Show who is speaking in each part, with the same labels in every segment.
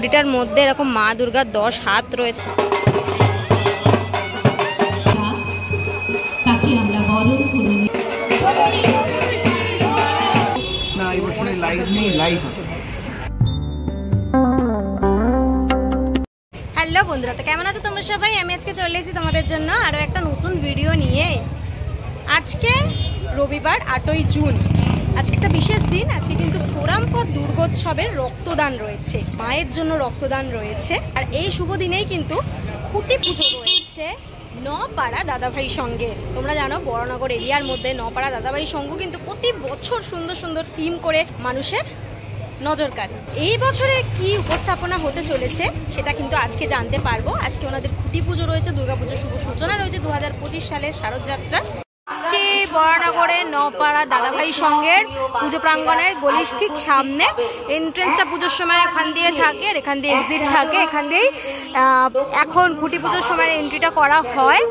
Speaker 1: খুঁটিটার মধ্যে এরকম মা দুর্গার 10 হাত রয়েছে। হ্যালো বন্ধুরা, তো কেমন আছো তোমরা সবাই? আমি আজকে চলে এসেছি তোমাদের জন্য আরও একটা নতুন ভিডিও নিয়ে। আজকে রবিবার 8ই জুন, আজকে একটা বিশেষ দিন। আজকে কিন্তু ফোরাম ফর দুর্গোৎসবের রক্তদান রয়েছে, মায়ের জন্য রক্তদান রয়েছে। আর এই শুভ দিনেই কিন্তু খুঁটি পুজো রয়েছে নপাড়া দাদাভাই সঙ্গে। তোমরা জানো বড়নগর এরিয়ার মধ্যে নপাড়া দাদাভাই সঙ্গ কিন্তু প্রতি বছর সুন্দর সুন্দর থিম করে মানুষের নজর কাড়ে। এই বছরে কি উপস্থাপনা হতে চলেছে সেটা কিন্তু আজকে জানতে পারবো। আজকে ওনাদের খুঁটি পুজো রয়েছে, দুর্গাপুজোর শুভ সূচনা রয়েছে 2025 সালের শারদযাত্রা। বড়নগরের নপাড়া দাদাভাই সঙ্গের পুজো প্রাঙ্গণের গলির ঠিক সামনে এন্ট্রেন্সটা পুজোর সময় এখান দিয়ে থাকে, আর এখান দিয়ে এক্সিট থাকে। এখান দিয়েই এখন খুঁটি পুজোর সময় এন্ট্রিটা করা হয়।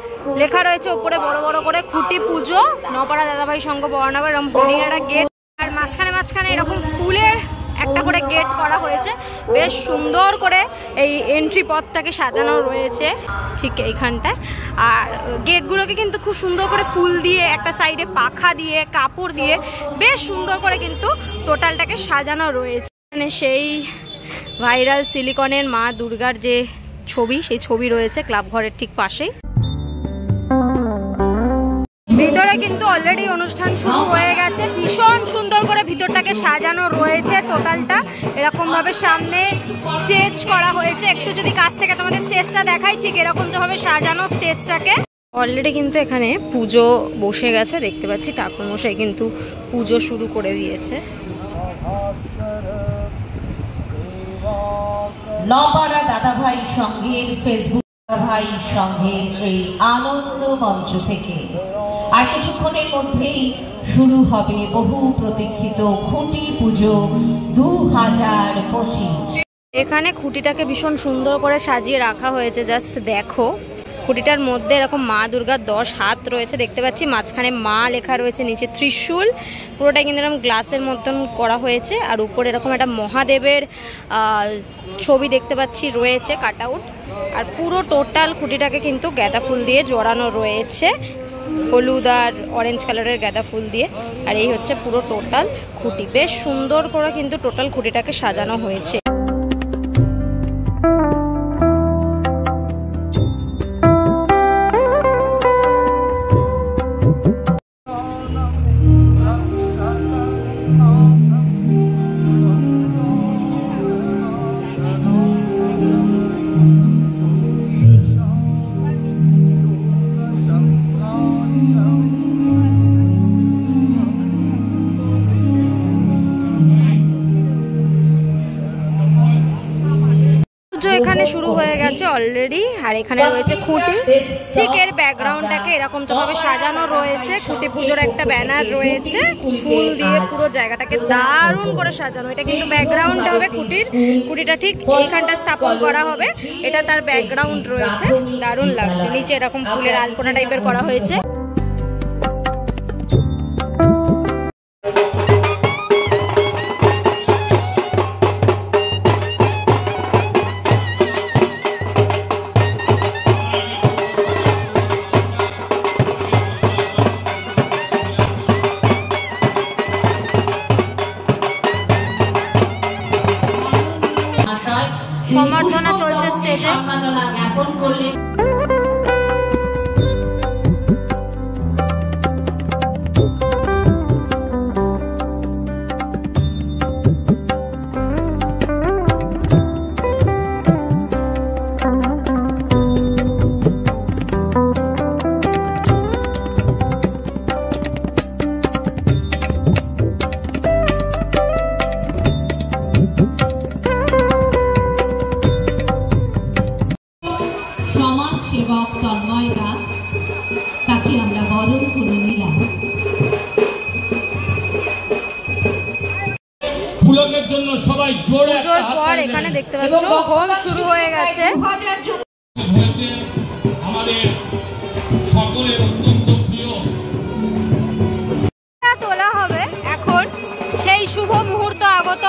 Speaker 1: লেখা রয়েছে ওপরে বড় বড় করে খুঁটি পুজো নপাড়া দাদাভাই সঙ্গ বড়নগর, এরকম হোর্ডিং একটা গেট, আর মাঝখানে এরকম ফুলের একটা করে গেট করা হয়েছে। বেশ সুন্দর করে এই এন্ট্রি পথটাকে সাজানো রয়েছে ঠিক এইখানটায়। আর গেটগুলোকে কিন্তু খুব সুন্দর করে ফুল দিয়ে, একটা সাইডে পাখা দিয়ে, কাপড় দিয়ে বেশ সুন্দর করে কিন্তু টোটালটাকে সাজানো রয়েছে। মানে সেই ভাইরাল সিলিকনের মা দুর্গার যে ছবি, সেই ছবি রয়েছে ক্লাব ঘরের ঠিক পাশেই। ভিতরে কিন্তু অলরেডি অনুষ্ঠান শুরু হয়ে গেছে। ভীষণ সুন্দর করে ভিতরটাকে সাজানো রয়েছে টোটালটা। এরকম ভাবে সামনে স্টেজ করা হয়েছে। একটু যদি কাছ থেকে তোমাদের স্টেজটা দেখাই, ঠিক এরকম ভাবে সাজানো স্টেজটাকে। অলরেডি কিন্তু এখানে পুজো বসে গেছে, দেখতে পাচ্ছি ঠাকুরমশাই কিন্তু পুজো শুরু করে দিয়েছে।
Speaker 2: নপাড়া দাদাভাই সঙ্গের ফেসবুক দাদাভাই সঙ্গের এই আনন্দ মঞ্চ থেকে আর কিছুক্ষণের মধ্যেই শুরু হবে বহু প্রতীক্ষিত খুঁটি পুজো 2025।
Speaker 1: এখানে খুঁটিটাকে ভীষণ সুন্দর করে সাজিয়ে রাখা হয়েছে। জাস্ট দেখো, খুঁটিটার মধ্যে এরকম মা দুর্গার 10 হাত রয়েছে দেখতে পাচ্ছি। মাঝখানে মা লেখা রয়েছে, নিচে ত্রিশূল, পুরোটা কিন্তু এরকম গ্লাসের মতন করা হয়েছে। আর উপরে এরকম একটা মহাদেবের ছবি দেখতে পাচ্ছি রয়েছে, কাট আউট। আর পুরো টোটাল খুঁটিটাকে কিন্তু গাঁদা ফুল দিয়ে জড়ানো রয়েছে, হলুদ আর অরেঞ্জ কালারের গাঁদা ফুল দিয়ে। আর এই হচ্ছে পুরো টোটাল খুঁটি। বেশ সুন্দর করে কিন্তু টোটাল খুঁটিটাকে সাজানো হয়েছে। এখানে শুরু হয়ে গেছে অলরেডি। আর এখানে রয়েছে খুঁটি, ঠিক এর ব্যাকগ্রাউন্ডটাকে এরকম ভাবে সাজানো রয়েছে। খুঁটি পুজোর একটা ব্যানার রয়েছে, ফুল দিয়ে পুরো জায়গাটাকে দারুণ করে সাজানো। এটা কিন্তু ব্যাকগ্রাউন্ড হবে খুঁটিটা ঠিক এইখানটা স্থাপন করা হবে, এটা তার ব্যাকগ্রাউন্ড রয়েছে। দারুণ লাগছে। নিচে এরকম ফুলের আলপনা টাইপের করা হয়েছে। সম্বর্ধনা চলছে স্টেজে। জ্ঞাপন করলেন সেবক তন্ময়দা, তাকে আমরা বরণ করে নিলাম। পুলকের জন্য সবাই জোরে পর এখানে দেখতে পাচ্ছ হোম শুরু হয়ে গেছে। আমাদের সকলের অত্যন্ত প্রিয় তোলা হবে এখন, সেই শুভ মুহূর্ত আগত।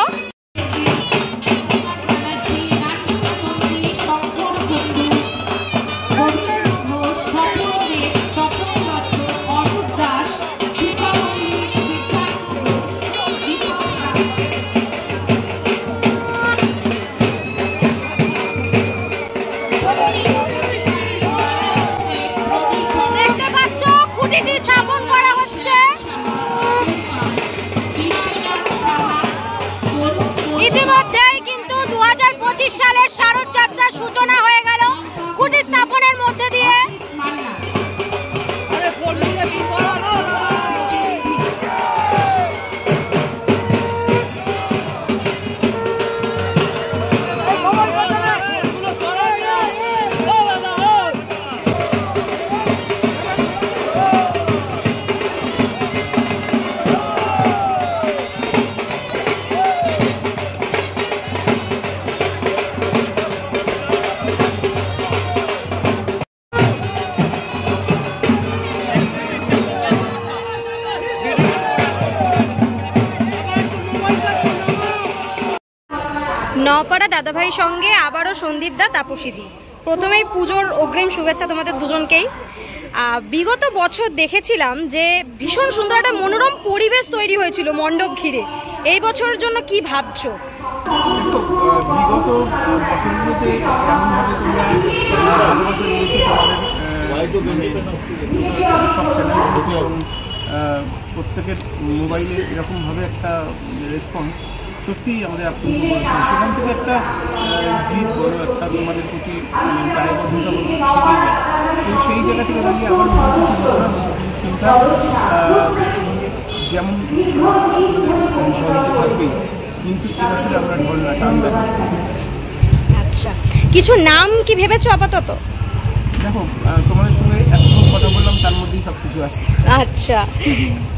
Speaker 1: নওপাড়া দাদাভাইয়ের সঙ্গে আবারও সন্দীপ দা, তাপসী দি। প্রথমেই পুজোর অগ্রিম শুভেচ্ছা তোমাদের দুজনকেই। বিগত বছর দেখেছিলাম যে ভীষণ সুন্দর একটা মনোরম পরিবেশ তৈরি হয়েছিল মণ্ডপ ঘিরে। এই বছরের জন্য কি ভাবছো?
Speaker 3: বিগত বছরগুলোতে এমনভাবে তোমরা ভালোবাসা দিয়েছো সব চ্যানেলগুলোতে এবং প্রত্যেকের মোবাইলে এরকমভাবে একটা রেসপন্স সত্যিই আমাদের আপ্লুত করেছে। সেখান থেকে একটা জিদ বলো, একটা তোমাদের প্রতি দায়বদ্ধতা বলো থেকেই যায়। তো সেই জায়গা থেকে দাঁড়িয়ে আবার নতুন কিছু ঘটনা, নতুন কিছু চিন্তা যেমন ঢলতে থাকবেই, কিন্তু এবছরে আমরা ঢল না, টান দেবো।
Speaker 1: আচ্ছা, কিছু নাম কি ভেবেছো আপাতত?
Speaker 3: দেখো, তোমাদের সঙ্গে এতক্ষণ কথা বললাম, তার মধ্যেই সব কিছু আছে।
Speaker 1: আচ্ছা,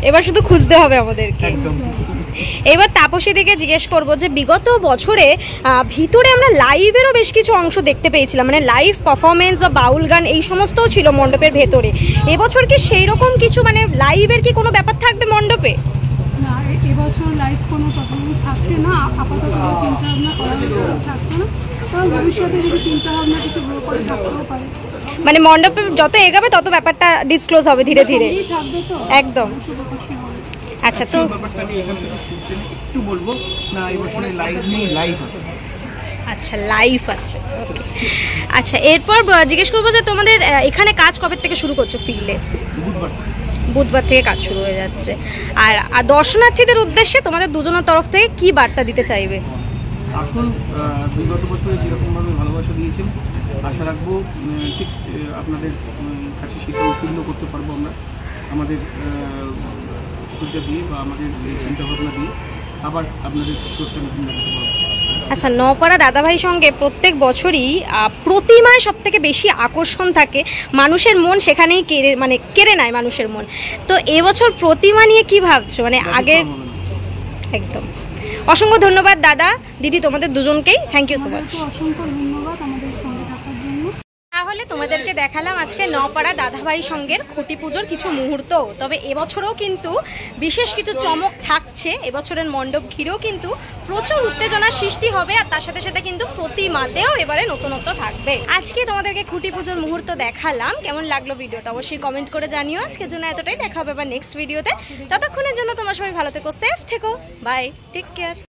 Speaker 1: এবার শুধু খুঁজতে হবে আমাদেরকে।
Speaker 3: একদম।
Speaker 1: এবার তাপসী দিকে জিজ্ঞেস করবো যে বিগত বছরে ভিতরে আমরা লাইভেরও বেশ কিছু অংশ দেখতে পেয়েছিলাম, মানে লাইভ পারফরমেন্স বা বাউল গান এই সমস্তও ছিল মণ্ডপের ভেতরে। এবছর কি সেই রকম কিছু, মানে লাইভের কি কোনো ব্যাপার থাকবে মণ্ডপে?
Speaker 4: না, এবছর লাইভ কোনো পারফরমেন্স থাকছে না, আপাতত চিন্তাভাবনা করা থাকছে না, কারণ ভবিষ্যতে যদি চিন্তাভাবনা কিছু গ্রো করে থাকতেও পারে।
Speaker 1: মানে মণ্ডপে যত এগাবে তত ব্যাপারটা ডিসক্লোজ হবে ধীরে ধীরে।
Speaker 4: থাকবে তো
Speaker 1: একদম। আচ্ছা, তো
Speaker 3: ব্যাপারটা আমি এখান থেকে শুনতে একটু বলবো না, এবছরে লাইভ নেই, লাইভ আছে।
Speaker 1: আচ্ছা, লাইভ আছে, ওকে। আচ্ছা, এরপর জিজ্ঞেস করবো যে তোমাদের এখানে কাজ কবে থেকে শুরু করছো ফিল্ডে? বুধবার থেকে কাজ শুরু হয়ে যাচ্ছে। আর দর্শনার্থীদের উদ্দেশ্যে তোমাদের দুজনের তরফ থেকে কি বার্তা দিতে চাইবে?
Speaker 3: আসুন, বিগত বছরে যেরকমভাবে ভালোবাসা দিয়েছেন, আশা রাখবো ঠিক আপনাদের কাছে সেটা উত্তীর্ণ করতে পারবো আমরা, আমাদের সজ্জা দিয়ে বা আমাদের চিন্তাভাবনা দিয়ে আবার আপনাদের কিছু একটা নতুন দেখাতে পারবো।
Speaker 1: আচ্ছা, নওপাড়া দাদাভাইয়ের সঙ্গে প্রত্যেক বছরই প্রতিমায় সব থেকে বেশি আকর্ষণ থাকে, মানুষের মন সেখানেই কেড়ে নেয় মানুষের মন। তো এবছর প্রতিমা নিয়ে কি ভাবছো, মানে আগের? একদম। অসংখ্য ধন্যবাদ দাদা, দিদি, তোমাদের দুজনকেই থ্যাংক ইউ সো মাচ।
Speaker 4: অসংখ্য ধন্যবাদ আমাদের সঙ্গে থাকার জন্য।
Speaker 1: তাহলে তোমাদেরকে দেখালাম আজকে নওপাড়া দাদাভাই সঙ্গের খুঁটি পুজোর কিছু মুহূর্ত। তবে এবছরেও কিন্তু বিশেষ কিছু চমক থাকছে, এবছরের মণ্ডপ ঘিরেও কিন্তু প্রচুর উত্তেজনার সৃষ্টি হবে, আর তার সাথে সাথে কিন্তু প্রতিমাতেও এবারে নতুনত্ব থাকবে। আজকে তোমাদেরকে খুঁটি পুজোর মুহূর্ত দেখালাম, কেমন লাগলো ভিডিওটা অবশ্যই কমেন্ট করে জানিও। আজকের জন্য এতটাই, দেখা হবে আবার নেক্সট ভিডিওতে। ততক্ষণের জন্য তোমরা সবাই ভালো থেকো, সেফ থেকো, বাই, টেক কেয়ার।